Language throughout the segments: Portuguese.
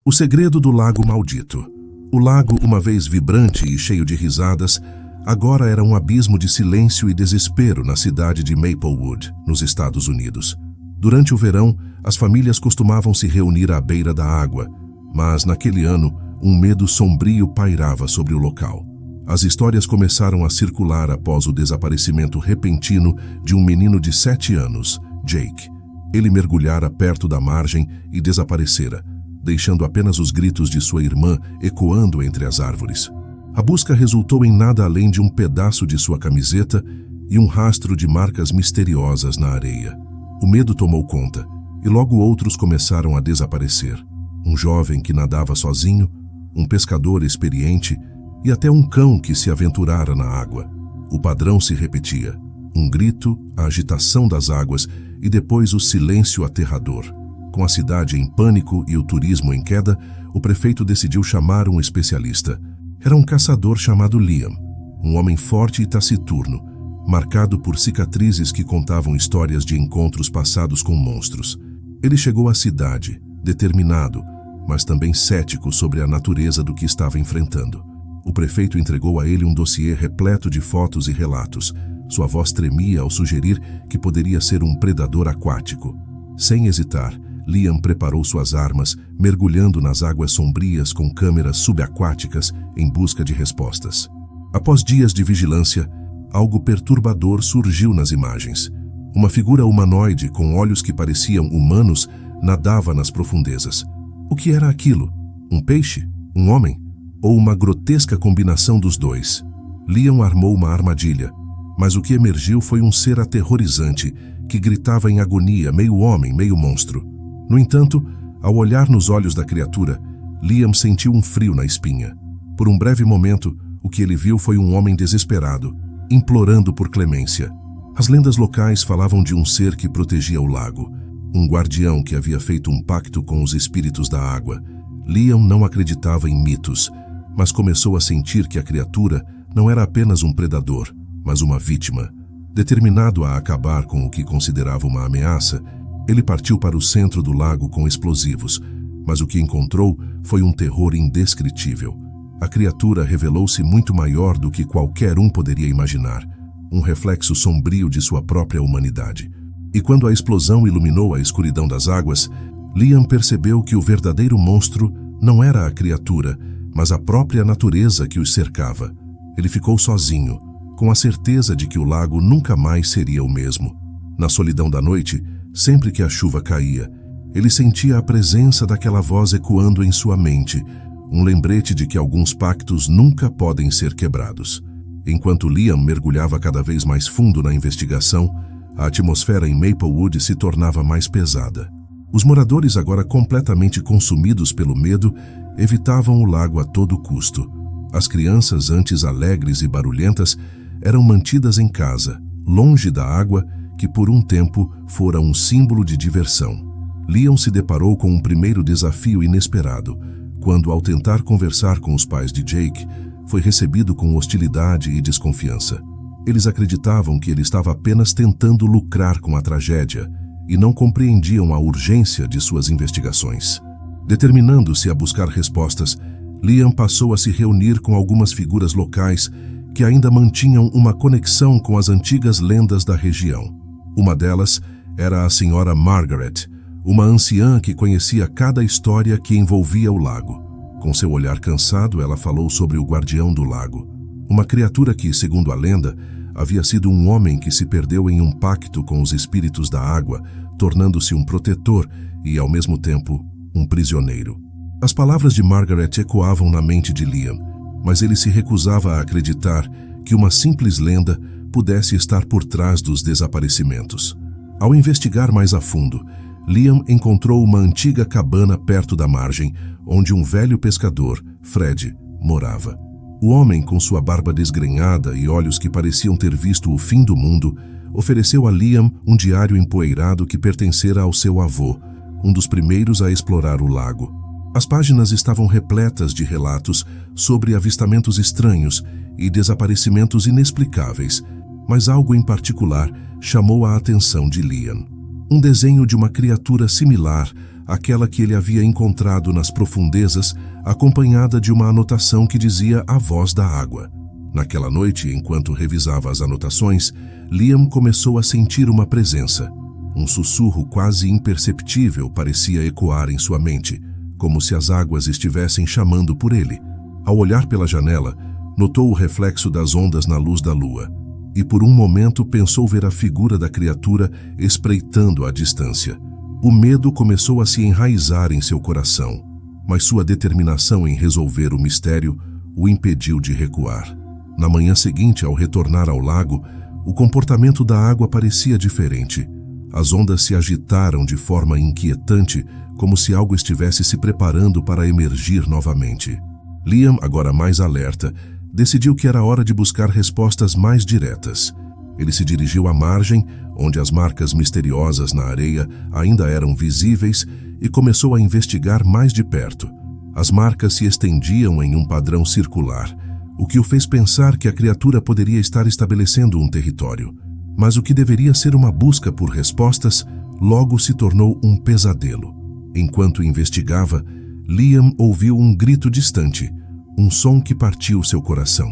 O segredo do lago maldito. O lago, uma vez vibrante e cheio de risadas, agora era um abismo de silêncio e desespero na cidade de Maplewood, nos Estados Unidos. Durante o verão, as famílias costumavam se reunir à beira da água, mas naquele ano, um medo sombrio pairava sobre o local. As histórias começaram a circular após o desaparecimento repentino de um menino de 7 anos, Jake. Ele mergulhara perto da margem e desaparecera, deixando apenas os gritos de sua irmã ecoando entre as árvores. A busca resultou em nada além de um pedaço de sua camiseta e um rastro de marcas misteriosas na areia. O medo tomou conta, e logo outros começaram a desaparecer. Um jovem que nadava sozinho, um pescador experiente e até um cão que se aventurara na água. O padrão se repetia: um grito, a agitação das águas e depois o silêncio aterrador. Com a cidade em pânico e o turismo em queda, o prefeito decidiu chamar um especialista. Era um caçador chamado Liam, um homem forte e taciturno, marcado por cicatrizes que contavam histórias de encontros passados com monstros. Ele chegou à cidade, determinado, mas também cético sobre a natureza do que estava enfrentando. O prefeito entregou a ele um dossiê repleto de fotos e relatos. Sua voz tremia ao sugerir que poderia ser um predador aquático. Sem hesitar, Liam preparou suas armas, mergulhando nas águas sombrias com câmeras subaquáticas em busca de respostas. Após dias de vigilância, algo perturbador surgiu nas imagens. Uma figura humanoide com olhos que pareciam humanos nadava nas profundezas. O que era aquilo? Um peixe? Um homem? Ou uma grotesca combinação dos dois? Liam armou uma armadilha, mas o que emergiu foi um ser aterrorizante que gritava em agonia, meio homem, meio monstro. No entanto, ao olhar nos olhos da criatura, Liam sentiu um frio na espinha. Por um breve momento, o que ele viu foi um homem desesperado, implorando por clemência. As lendas locais falavam de um ser que protegia o lago, um guardião que havia feito um pacto com os espíritos da água. Liam não acreditava em mitos, mas começou a sentir que a criatura não era apenas um predador, mas uma vítima. Determinado a acabar com o que considerava uma ameaça, ele partiu para o centro do lago com explosivos, mas o que encontrou foi um terror indescritível. A criatura revelou-se muito maior do que qualquer um poderia imaginar, um reflexo sombrio de sua própria humanidade. E quando a explosão iluminou a escuridão das águas, Liam percebeu que o verdadeiro monstro não era a criatura, mas a própria natureza que os cercava. Ele ficou sozinho, com a certeza de que o lago nunca mais seria o mesmo. Na solidão da noite, sempre que a chuva caía, ele sentia a presença daquela voz ecoando em sua mente, um lembrete de que alguns pactos nunca podem ser quebrados. Enquanto Liam mergulhava cada vez mais fundo na investigação, a atmosfera em Maplewood se tornava mais pesada. Os moradores, agora completamente consumidos pelo medo, evitavam o lago a todo custo. As crianças, antes alegres e barulhentas, eram mantidas em casa, longe da água, que por um tempo fora um símbolo de diversão. Liam se deparou com um primeiro desafio inesperado, quando, ao tentar conversar com os pais de Jake, foi recebido com hostilidade e desconfiança. Eles acreditavam que ele estava apenas tentando lucrar com a tragédia e não compreendiam a urgência de suas investigações. Determinando-se a buscar respostas, Liam passou a se reunir com algumas figuras locais que ainda mantinham uma conexão com as antigas lendas da região. Uma delas era a senhora Margaret, uma anciã que conhecia cada história que envolvia o lago. Com seu olhar cansado, ela falou sobre o guardião do lago, uma criatura que, segundo a lenda, havia sido um homem que se perdeu em um pacto com os espíritos da água, tornando-se um protetor e, ao mesmo tempo, um prisioneiro. As palavras de Margaret ecoavam na mente de Liam, mas ele se recusava a acreditar que uma simples lenda pudesse estar por trás dos desaparecimentos. Ao investigar mais a fundo, Liam encontrou uma antiga cabana perto da margem, onde um velho pescador, Fred, morava. O homem, com sua barba desgrenhada e olhos que pareciam ter visto o fim do mundo, ofereceu a Liam um diário empoeirado que pertencera ao seu avô, um dos primeiros a explorar o lago. As páginas estavam repletas de relatos sobre avistamentos estranhos e desaparecimentos inexplicáveis, mas algo em particular chamou a atenção de Liam. Um desenho de uma criatura similar aquela que ele havia encontrado nas profundezas, acompanhada de uma anotação que dizia A Voz da Água. Naquela noite, enquanto revisava as anotações, Liam começou a sentir uma presença. Um sussurro quase imperceptível parecia ecoar em sua mente, como se as águas estivessem chamando por ele. Ao olhar pela janela, notou o reflexo das ondas na luz da lua, e por um momento pensou ver a figura da criatura espreitando à distância. O medo começou a se enraizar em seu coração, mas sua determinação em resolver o mistério o impediu de recuar. Na manhã seguinte, ao retornar ao lago, o comportamento da água parecia diferente. As ondas se agitaram de forma inquietante, como se algo estivesse se preparando para emergir novamente. Liam, agora mais alerta, decidiu que era hora de buscar respostas mais diretas. Ele se dirigiu à margem, onde as marcas misteriosas na areia ainda eram visíveis, e começou a investigar mais de perto. As marcas se estendiam em um padrão circular, o que o fez pensar que a criatura poderia estar estabelecendo um território. Mas o que deveria ser uma busca por respostas, logo se tornou um pesadelo. Enquanto investigava, Liam ouviu um grito distante, um som que partiu seu coração.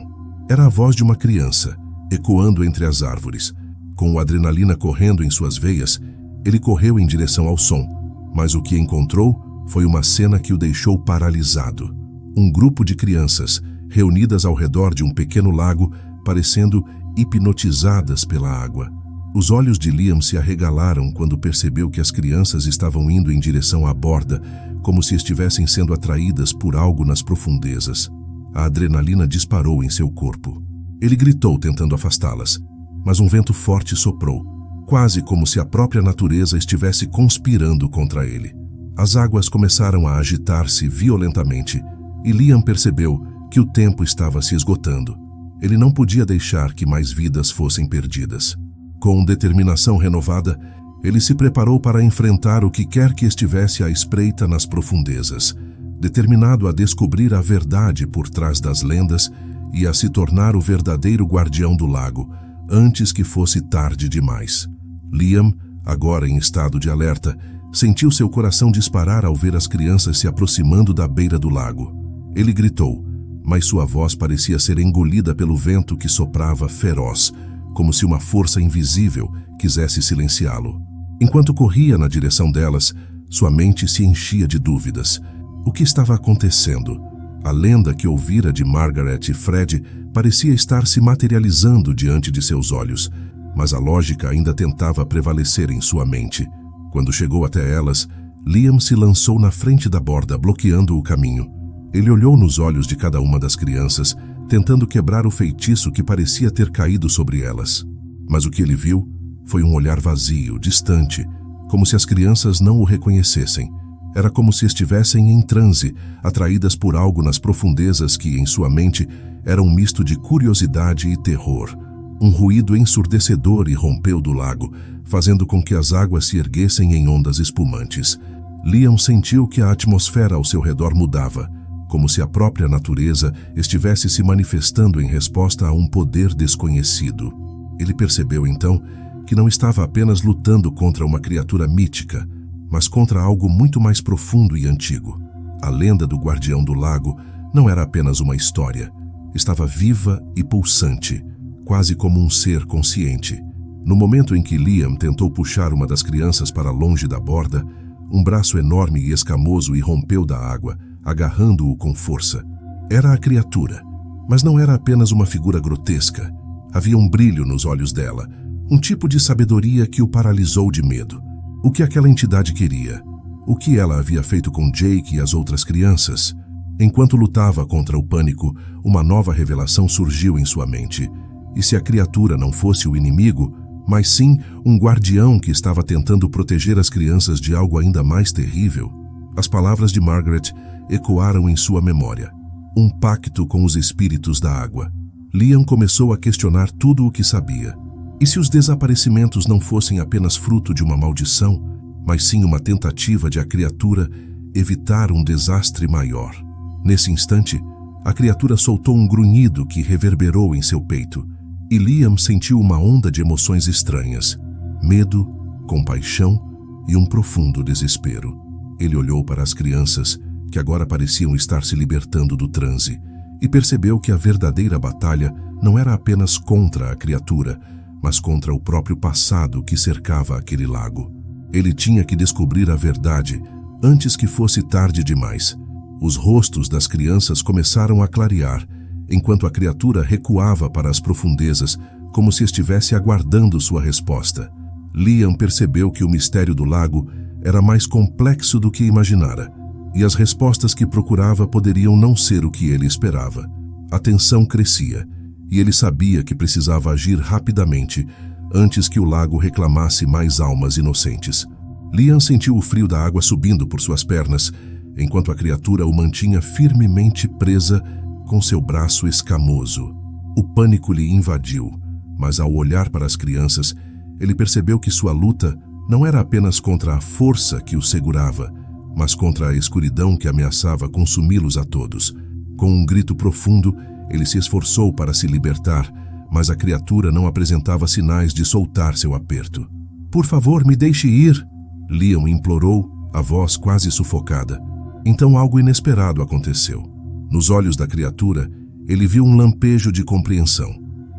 Era a voz de uma criança, ecoando entre as árvores. Com a adrenalina correndo em suas veias, ele correu em direção ao som, mas o que encontrou foi uma cena que o deixou paralisado. Um grupo de crianças, reunidas ao redor de um pequeno lago, parecendo hipnotizadas pela água. Os olhos de Liam se arregalaram quando percebeu que as crianças estavam indo em direção à borda, como se estivessem sendo atraídas por algo nas profundezas. A adrenalina disparou em seu corpo. Ele gritou tentando afastá-las, mas um vento forte soprou, quase como se a própria natureza estivesse conspirando contra ele. As águas começaram a agitar-se violentamente, e Liam percebeu que o tempo estava se esgotando. Ele não podia deixar que mais vidas fossem perdidas. Com determinação renovada, ele se preparou para enfrentar o que quer que estivesse à espreita nas profundezas, determinado a descobrir a verdade por trás das lendas e a se tornar o verdadeiro guardião do lago, antes que fosse tarde demais. Liam, agora em estado de alerta, sentiu seu coração disparar ao ver as crianças se aproximando da beira do lago. Ele gritou, mas sua voz parecia ser engolida pelo vento que soprava feroz, como se uma força invisível quisesse silenciá-lo. Enquanto corria na direção delas, sua mente se enchia de dúvidas. O que estava acontecendo? A lenda que ouvira de Margaret e Fred parecia estar se materializando diante de seus olhos, mas a lógica ainda tentava prevalecer em sua mente. Quando chegou até elas, Liam se lançou na frente da borda, bloqueando o caminho. Ele olhou nos olhos de cada uma das crianças, tentando quebrar o feitiço que parecia ter caído sobre elas. Mas o que ele viu foi um olhar vazio, distante, como se as crianças não o reconhecessem. Era como se estivessem em transe, atraídas por algo nas profundezas que, em sua mente, era um misto de curiosidade e terror. Um ruído ensurdecedor irrompeu do lago, fazendo com que as águas se erguessem em ondas espumantes. Liam sentiu que a atmosfera ao seu redor mudava, como se a própria natureza estivesse se manifestando em resposta a um poder desconhecido. Ele percebeu, então, que não estava apenas lutando contra uma criatura mítica, mas contra algo muito mais profundo e antigo. A lenda do guardião do lago não era apenas uma história. Estava viva e pulsante, quase como um ser consciente. No momento em que Liam tentou puxar uma das crianças para longe da borda, um braço enorme e escamoso irrompeu da água, agarrando-o com força. Era a criatura, mas não era apenas uma figura grotesca. Havia um brilho nos olhos dela, um tipo de sabedoria que o paralisou de medo. O que aquela entidade queria? O que ela havia feito com Jake e as outras crianças? Enquanto lutava contra o pânico, uma nova revelação surgiu em sua mente. E se a criatura não fosse o inimigo, mas sim um guardião que estava tentando proteger as crianças de algo ainda mais terrível? As palavras de Margaret ecoaram em sua memória. Um pacto com os espíritos da água. Liam começou a questionar tudo o que sabia. E se os desaparecimentos não fossem apenas fruto de uma maldição, mas sim uma tentativa de a criatura evitar um desastre maior? Nesse instante, a criatura soltou um grunhido que reverberou em seu peito, e Liam sentiu uma onda de emoções estranhas: medo, compaixão e um profundo desespero. Ele olhou para as crianças, que agora pareciam estar se libertando do transe, e percebeu que a verdadeira batalha não era apenas contra a criatura, mas contra o próprio passado que cercava aquele lago. Ele tinha que descobrir a verdade antes que fosse tarde demais. Os rostos das crianças começaram a clarear, enquanto a criatura recuava para as profundezas, como se estivesse aguardando sua resposta. Liam percebeu que o mistério do lago era mais complexo do que imaginara, e as respostas que procurava poderiam não ser o que ele esperava. A tensão crescia, e ele sabia que precisava agir rapidamente antes que o lago reclamasse mais almas inocentes. Liam sentiu o frio da água subindo por suas pernas, enquanto a criatura o mantinha firmemente presa com seu braço escamoso. O pânico lhe invadiu, mas ao olhar para as crianças, ele percebeu que sua luta não era apenas contra a força que o segurava, mas contra a escuridão que ameaçava consumi-los a todos. Com um grito profundo, ele se esforçou para se libertar, mas a criatura não apresentava sinais de soltar seu aperto. "Por favor, me deixe ir", Liam implorou, a voz quase sufocada. Então algo inesperado aconteceu. Nos olhos da criatura, ele viu um lampejo de compreensão.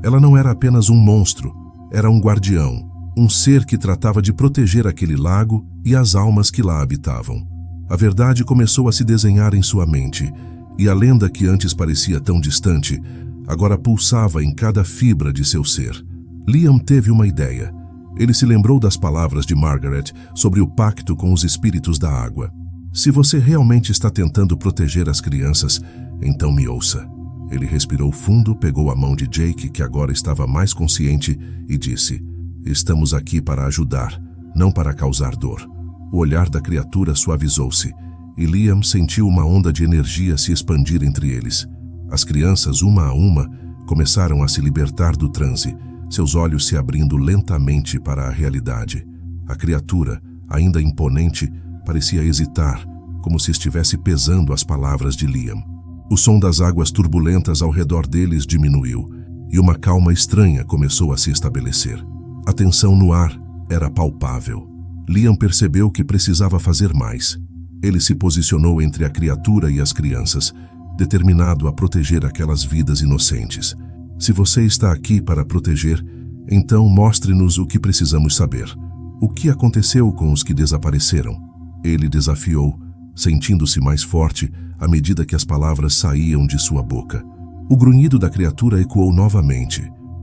Ela não era apenas um monstro, era um guardião, um ser que tratava de proteger aquele lago e as almas que lá habitavam. A verdade começou a se desenhar em sua mente, e a lenda que antes parecia tão distante, agora pulsava em cada fibra de seu ser. Liam teve uma ideia. Ele se lembrou das palavras de Margaret sobre o pacto com os espíritos da água. "Se você realmente está tentando proteger as crianças, então me ouça." Ele respirou fundo, pegou a mão de Jake, que agora estava mais consciente, e disse: "Estamos aqui para ajudar, não para causar dor." O olhar da criatura suavizou-se, e Liam sentiu uma onda de energia se expandir entre eles. As crianças, uma a uma, começaram a se libertar do transe, seus olhos se abrindo lentamente para a realidade. A criatura, ainda imponente, parecia hesitar, como se estivesse pesando as palavras de Liam. O som das águas turbulentas ao redor deles diminuiu, e uma calma estranha começou a se estabelecer. A tensão no ar era palpável. Liam percebeu que precisava fazer mais. Ele se posicionou entre a criatura e as crianças, determinado a proteger aquelas vidas inocentes. "Se você está aqui para proteger, então mostre-nos o que precisamos saber. O que aconteceu com os que desapareceram?" Ele desafiou, sentindo-se mais forte à medida que as palavras saíam de sua boca. O grunhido da criatura ecoou novamente,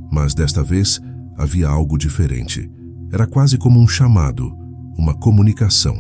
mas desta vez havia algo diferente. Era quase como um chamado, uma comunicação.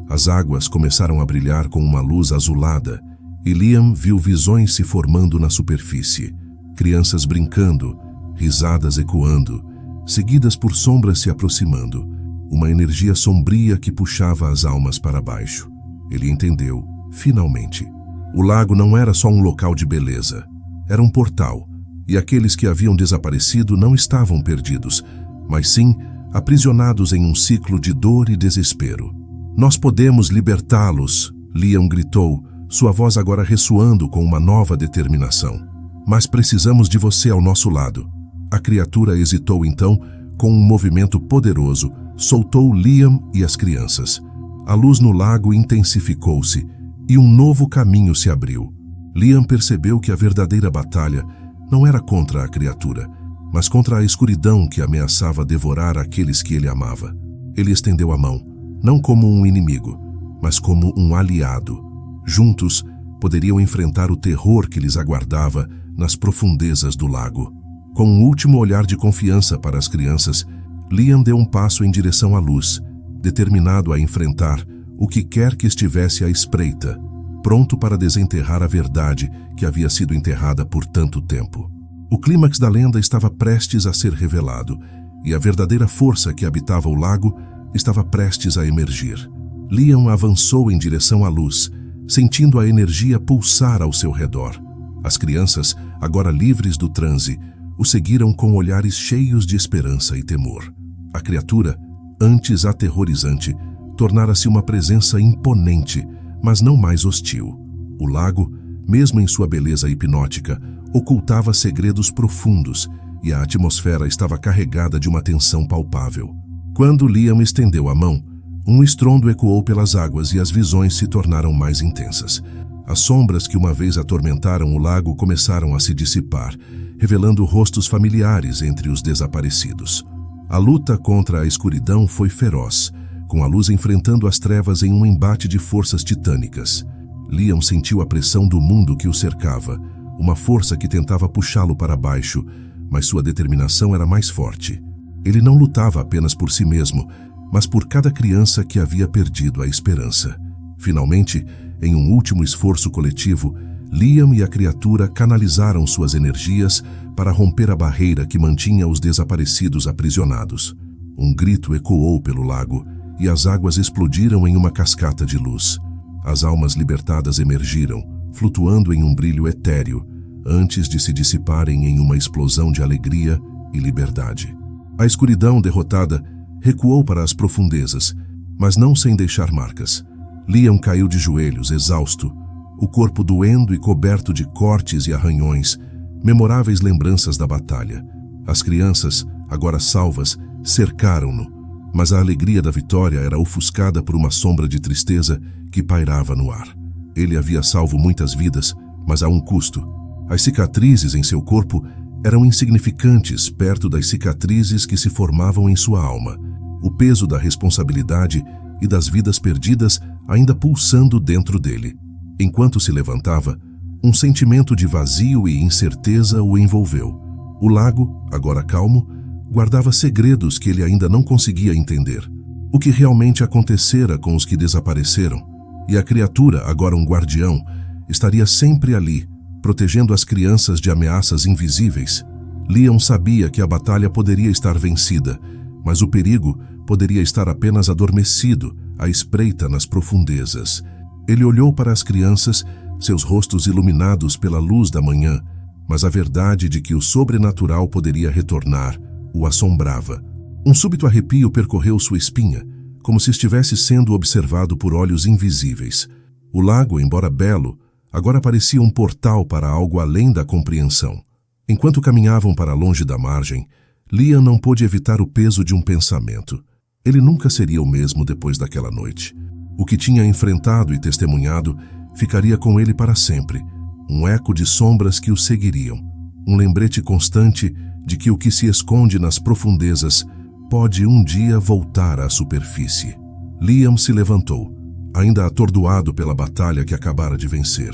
As águas começaram a brilhar com uma luz azulada, e Liam viu visões se formando na superfície. Crianças brincando, risadas ecoando, seguidas por sombras se aproximando. Uma energia sombria que puxava as almas para baixo. Ele entendeu, finalmente. O lago não era só um local de beleza. Era um portal, e aqueles que haviam desaparecido não estavam perdidos, mas sim aprisionados em um ciclo de dor e desespero. "Nós podemos libertá-los", Liam gritou, sua voz agora ressoando com uma nova determinação. "Mas precisamos de você ao nosso lado." A criatura hesitou então, com um movimento poderoso, soltou Liam e as crianças. A luz no lago intensificou-se, e um novo caminho se abriu. Liam percebeu que a verdadeira batalha não era contra a criatura, mas contra a escuridão que ameaçava devorar aqueles que ele amava. Ele estendeu a mão, não como um inimigo, mas como um aliado. Juntos, poderiam enfrentar o terror que lhes aguardava nas profundezas do lago. Com um último olhar de confiança para as crianças, Liam deu um passo em direção à luz, determinado a enfrentar o que quer que estivesse à espreita, pronto para desenterrar a verdade que havia sido enterrada por tanto tempo. O clímax da lenda estava prestes a ser revelado, e a verdadeira força que habitava o lago estava prestes a emergir. Liam avançou em direção à luz, sentindo a energia pulsar ao seu redor. As crianças, agora livres do transe, o seguiram com olhares cheios de esperança e temor. A criatura, antes aterrorizante, tornara-se uma presença imponente, mas não mais hostil. O lago, mesmo em sua beleza hipnótica, ocultava segredos profundos, e a atmosfera estava carregada de uma tensão palpável. Quando Liam estendeu a mão, Um estrondo ecoou pelas águas e as visões se tornaram mais intensas. As sombras que uma vez atormentaram o lago começaram a se dissipar, revelando rostos familiares entre os desaparecidos. A luta contra a escuridão foi feroz, com a luz enfrentando as trevas em um embate de forças titânicas. Liam sentiu a pressão do mundo que o cercava, uma força que tentava puxá-lo para baixo, mas sua determinação era mais forte. Ele não lutava apenas por si mesmo, mas por cada criança que havia perdido a esperança. Finalmente, em um último esforço coletivo, Liam e a criatura canalizaram suas energias para romper a barreira que mantinha os desaparecidos aprisionados. Um grito ecoou pelo lago e as águas explodiram em uma cascata de luz. As almas libertadas emergiram, flutuando em um brilho etéreo, antes de se dissiparem em uma explosão de alegria e liberdade. A escuridão derrotada recuou para as profundezas, mas não sem deixar marcas. Liam caiu de joelhos, exausto, o corpo doendo e coberto de cortes e arranhões, memoráveis lembranças da batalha. As crianças, agora salvas, cercaram-no, mas a alegria da vitória era ofuscada por uma sombra de tristeza que pairava no ar. Ele havia salvo muitas vidas, mas a um custo. As cicatrizes em seu corpo eram insignificantes perto das cicatrizes que se formavam em sua alma. O peso da responsabilidade e das vidas perdidas ainda pulsando dentro dele. Enquanto se levantava, um sentimento de vazio e incerteza o envolveu. O lago, agora calmo, guardava segredos que ele ainda não conseguia entender. O que realmente acontecera com os que desapareceram? E a criatura, agora um guardião, estaria sempre ali, protegendo as crianças de ameaças invisíveis. Liam sabia que a batalha poderia estar vencida, mas o perigo poderia estar apenas adormecido, à espreita nas profundezas. Ele olhou para as crianças, seus rostos iluminados pela luz da manhã, mas a verdade de que o sobrenatural poderia retornar o assombrava. Um súbito arrepio percorreu sua espinha, como se estivesse sendo observado por olhos invisíveis. O lago, embora belo, agora parecia um portal para algo além da compreensão. Enquanto caminhavam para longe da margem, Liam não pôde evitar o peso de um pensamento. Ele nunca seria o mesmo depois daquela noite. O que tinha enfrentado e testemunhado ficaria com ele para sempre, um eco de sombras que o seguiriam, um lembrete constante de que o que se esconde nas profundezas pode um dia voltar à superfície. Liam se levantou, ainda atordoado pela batalha que acabara de vencer.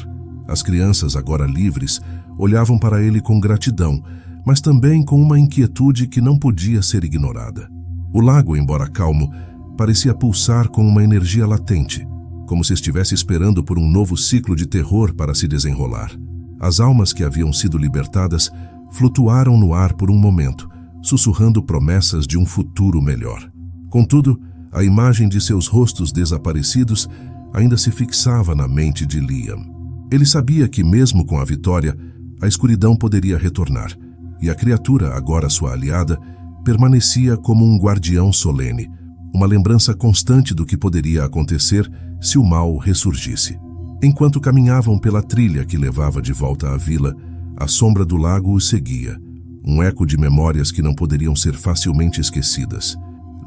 As crianças, agora livres, olhavam para ele com gratidão, mas também com uma inquietude que não podia ser ignorada. O lago, embora calmo, parecia pulsar com uma energia latente, como se estivesse esperando por um novo ciclo de terror para se desenrolar. As almas que haviam sido libertadas flutuaram no ar por um momento, sussurrando promessas de um futuro melhor. Contudo, a imagem de seus rostos desaparecidos ainda se fixava na mente de Liam. Ele sabia que, mesmo com a vitória, a escuridão poderia retornar, e a criatura, agora sua aliada, permanecia como um guardião solene, uma lembrança constante do que poderia acontecer se o mal ressurgisse. Enquanto caminhavam pela trilha que levava de volta à vila, a sombra do lago os seguia, um eco de memórias que não poderiam ser facilmente esquecidas.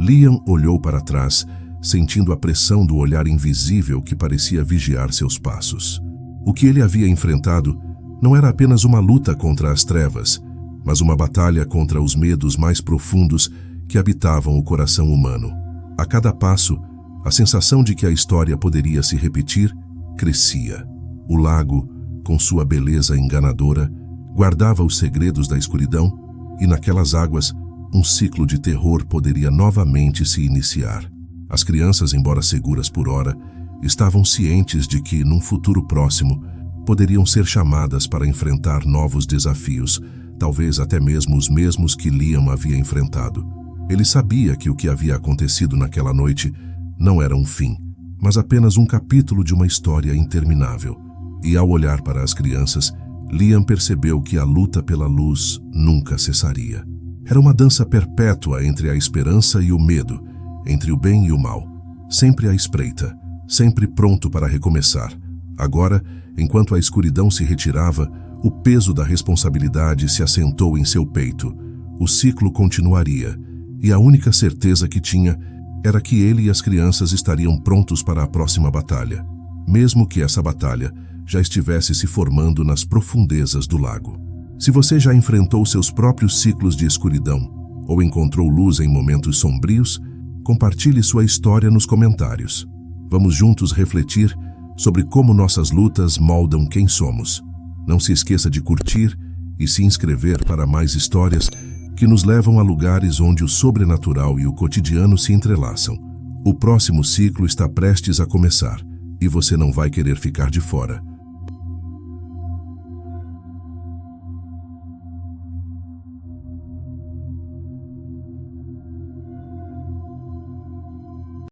Liam olhou para trás, sentindo a pressão do olhar invisível que parecia vigiar seus passos. O que ele havia enfrentado não era apenas uma luta contra as trevas, mas uma batalha contra os medos mais profundos que habitavam o coração humano. A cada passo, a sensação de que a história poderia se repetir crescia. O lago, com sua beleza enganadora, guardava os segredos da escuridão, e naquelas águas, um ciclo de terror poderia novamente se iniciar. As crianças, embora seguras por ora, estavam cientes de que, num futuro próximo, poderiam ser chamadas para enfrentar novos desafios, talvez até mesmo os mesmos que Liam havia enfrentado. Ele sabia que o que havia acontecido naquela noite não era um fim, mas apenas um capítulo de uma história interminável. E ao olhar para as crianças, Liam percebeu que a luta pela luz nunca cessaria. Era uma dança perpétua entre a esperança e o medo, entre o bem e o mal, sempre à espreita, sempre pronto para recomeçar. Agora, enquanto a escuridão se retirava, o peso da responsabilidade se assentou em seu peito. O ciclo continuaria, e a única certeza que tinha era que ele e as crianças estariam prontos para a próxima batalha, mesmo que essa batalha já estivesse se formando nas profundezas do lago. Se você já enfrentou seus próprios ciclos de escuridão ou encontrou luz em momentos sombrios, compartilhe sua história nos comentários. Vamos juntos refletir sobre como nossas lutas moldam quem somos. Não se esqueça de curtir e se inscrever para mais histórias que nos levam a lugares onde o sobrenatural e o cotidiano se entrelaçam. O próximo ciclo está prestes a começar e você não vai querer ficar de fora.